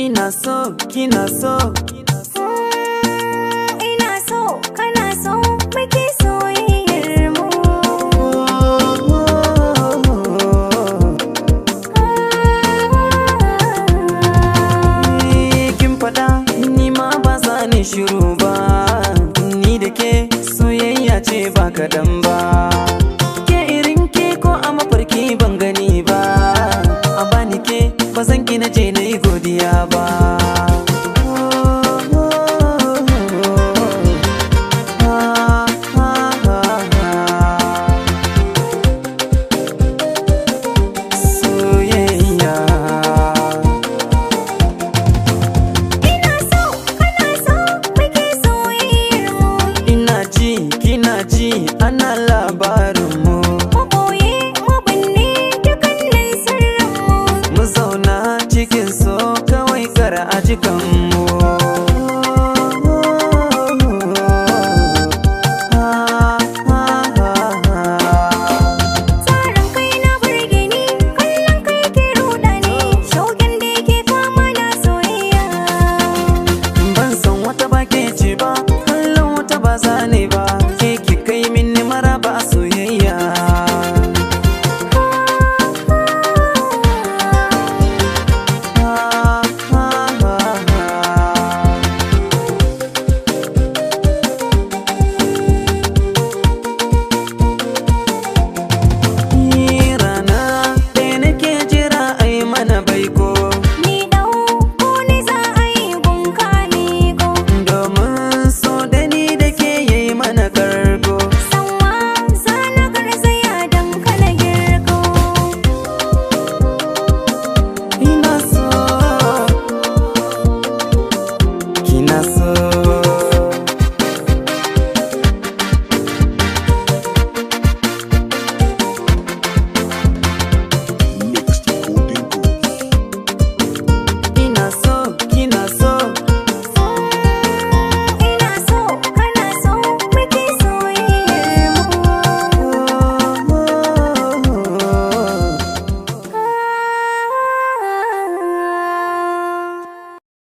ina so, kina so. Ina so, kana so, muke soyayyar mu. Kin faɗa ni ma ba za ni shiru ba, ni da ke soyayya ce ba kaɗan ba. Ke irin ke ko a mafarki ban gani ba, a bani ke ba zan ki na je na yi godiya ba. Kina ji ana labarin mu, Mu ɓoye, mu binne dukkanin sirrin mu. mu zauna cikin so kawai kar a jikan mu.